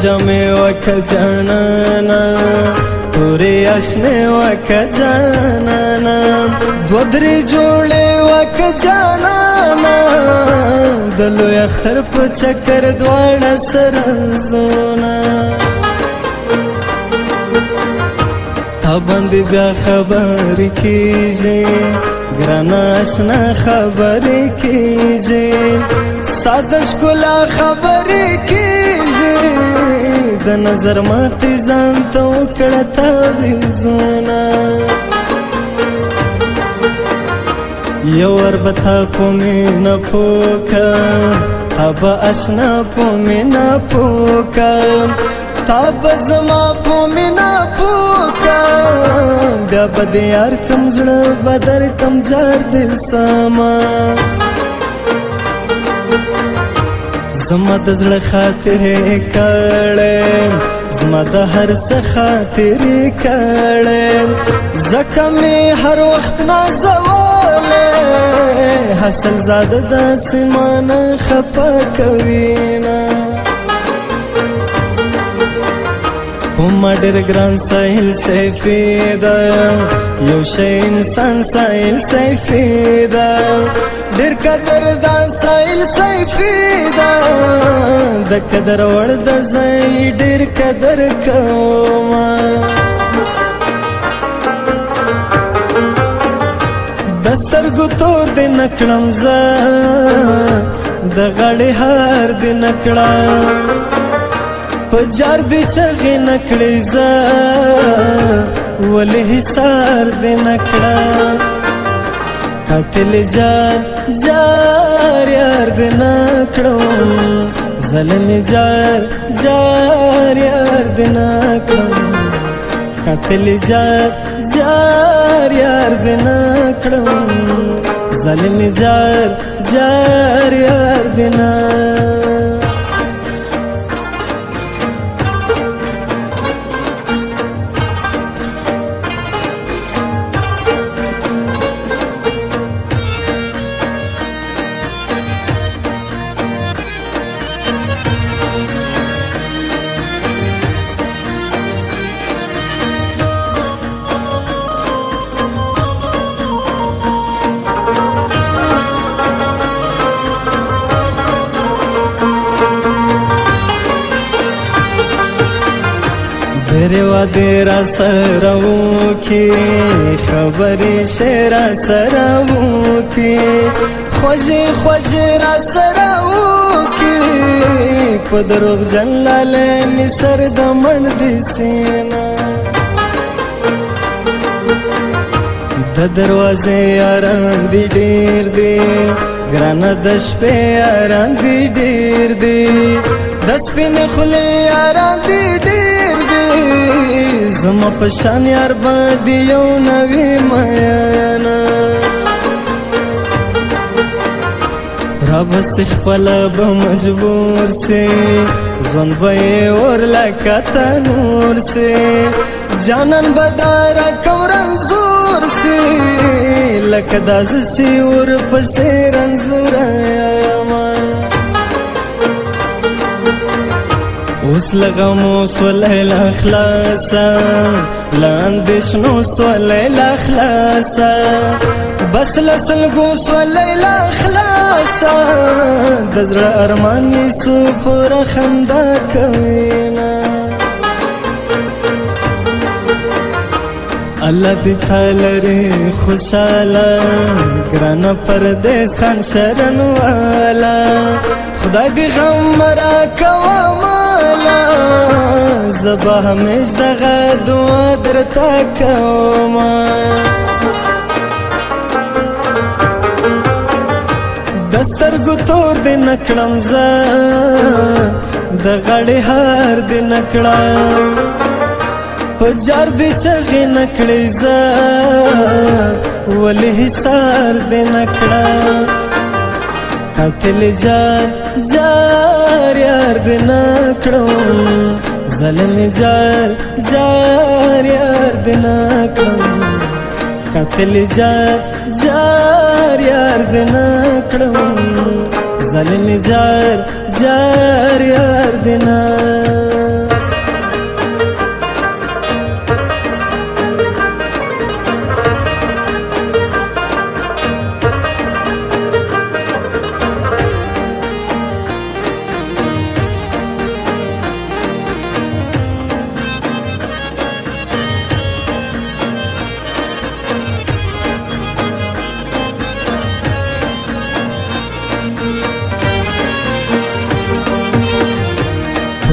جمع وک جانانا تورې اشنه وک جانانا دو درې جوړې وک جانانا د لوی اختر په چکر دواړه سره زونا تا باندې بیا خبرې کیږي ګرانه اشنا خبرې کیږي ساده ښکلا خبرې کیږي د نظر ماتې ځان ته وکړه تعویضونه یو ور به تا په مینه پوکم تا به اشنا په مینه پوکم تا به زما په مینه پوکم بیا به د یار کم زړه به درکم جار دل سما زما د زړه خاطرې کړې زما د هر څه خاطرې کړې ځکه مې هر وخت نازولې حاصل زاده داسې مانه خفه کوینه په ما ډېر ګران ساحل سیفي ده یو شی انسان ساحل سیفي ده ډېر قدر دا ساحل سیفي ده د قدر وړ د ځای ډېر قدر کومه د سترګو تور دې نه کړم زه د غاړې هار دې نه کړم په جار دې چغې نه کړې زه ولې حصار دې نه کړم قاتل جار جار یار دې نه کړم ظلم جار جار یار دې نه کړم قاتل جار جار یار دې نه کړم ظلم جار جار یار دې نه ډېرې وعدې را سره وکړي خبرې شی را سره وکړي خوږې خوږې را سره وکړي په دروغجن لالی مې سر د مړ دې سینه د دروازې یاران دي ډېر دي ګرانه د شپې یاران دي ډېر دي د سپینې خولې یاران دي ډېر دي زما په شان یار باندې یو نوی میانه رابس خپله به مجبور سي ژوند به یې اور لکه تنور سي جانان به دا راکم رنځور سي لکه داسې سي ورپسې رنځوره یمه اوس له غمو سولی له خلاصه له اندېښنو سولی له خلاصه بس له سلګو سولی له خلاصه د زړه ارمان یې څو پوره خندا کوینه الله دې تا لرې خوشحاله ګرانه پردیس خان شرن والا خدای دې غم راکوه ماله زه به همیش دغه دعا درته کومه د سترګو تور دې نه کړم زه د غاړې هار دې نه کړم په جار دې چغې نه کړې زه ولې حصار دې نه کړم قاتل جار جار یار دې نه کړم ظلم جار جار یار دې نه کړم قاتل جار جار یار دې نه کړم ظلم جار جار یار دې نه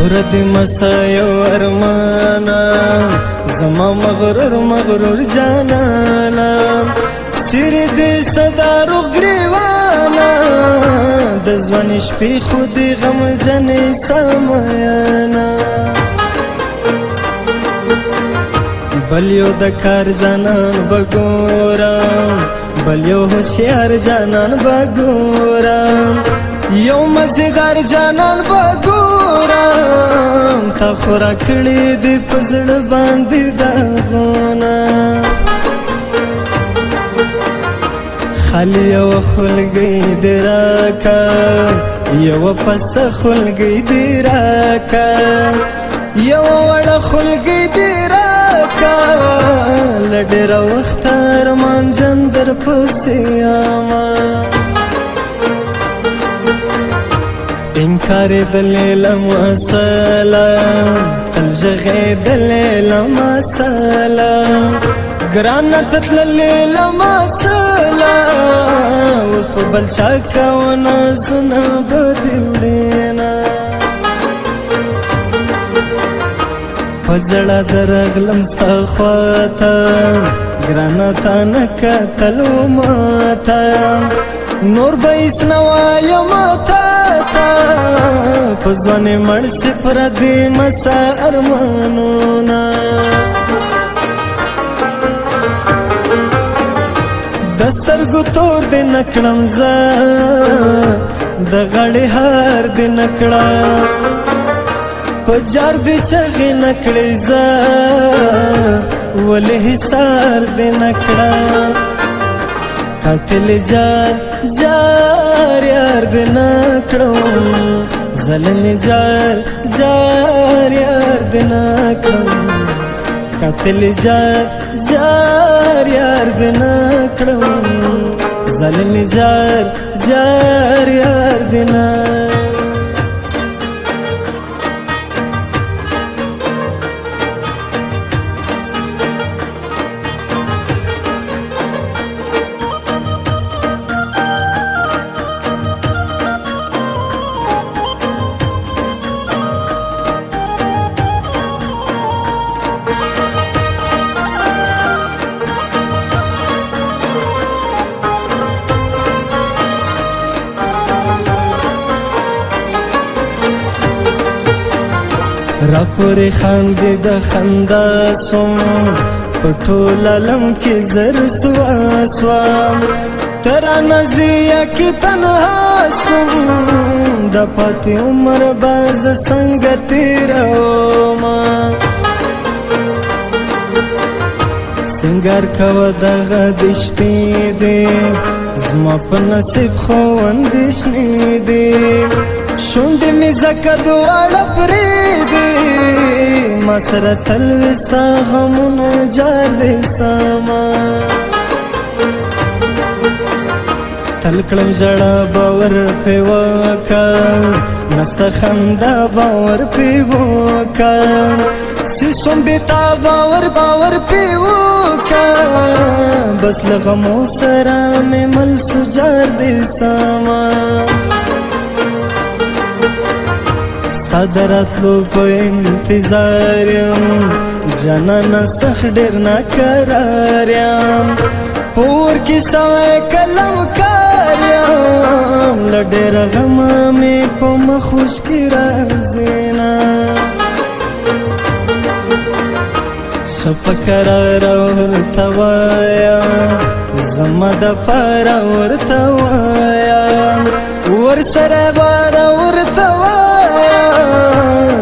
پرد مسایو ارمانا زما مغرور مغرور جانانا سیر دی صدا روغ گریوانا د ځوانۍ شپې خو د غمجنې سمایانا بل یو د کار جانان بګورم بل یو هوښیار جانان بګورم یو مزیدار جانان بګورم تا خو راکړې دې په زړه باندې داغونه خالی یو خلګۍ دې راکه یو پسته خلګۍ دې راکه یو وړه خلګۍ دې راکه له ډېره وخته ارمانجن درپسې یمه انکار دلیل مسلم تل ژغېدلې مسلم ګرانه تتللې مسلم اوس په بل چا کوونه زونه به دې وړېنه په زړه درغلم ستا خواته ګرانه تا نه کتل ماته نور به هېڅ نه وایم تاته په ځوانۍ مړ سي پردي مسا ارمانونه د سترګو تور دې نه کړم زه د غاړې هار دې نه کړم په جار دې چغې نه کړې زه ولې حصار دې نه کړم قاتل جار جار یار دې نه کړم ظلم جار جار یار دې نه کړم قاتل جار جار یار دې نه کړم ظلم جار جار یار دې نه را پورې خاندې د خندا سوم په ټول عالم کې زر سوا سوم ته رانه زیه کې تنها سوم د پاتې عمر به زه څنګه تېرومه سینګار کوه دغه د شپې دی زما په نصیب خو اندېښنې دی شونډې مې ځکه دواړه پرېږدي ما سره تل وي ستا غمونه جار دی سما تل کړم ژړا باور پې وکړ نسته خندا باور پې وکړ سي سوم بې تا باور پې وکړ بس له غمو سره مې مل سو جار دی سما ستا د راتلو په انتظار یم جانانه سخت ډېر ناقرار یم په اور کې سوی قلمکار یم له ډېره غمه مې په مخ اوښکې راځینه شه په کراره ورته وایم زما دپاره ورته وایم ورسره باره ورته وایم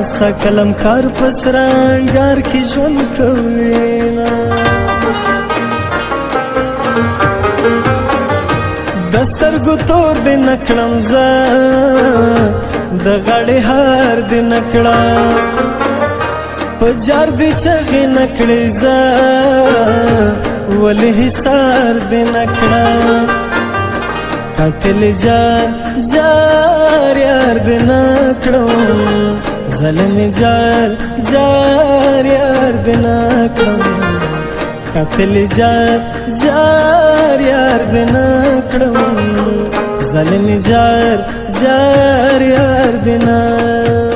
ستا قلمکار په سره انګار کې ژوند کوینه د سترګو تور دې نه کړم زه د غاړې هار دې نه کړم په جار دې چغې نه کړې زه ولې حصار دې نه کړم قاتل جار جار یار دې نه کړم ظلم جار جار یار دې نه کړم قاتل جار جار یار دې نه کړم ظلم جار جار یار دې نه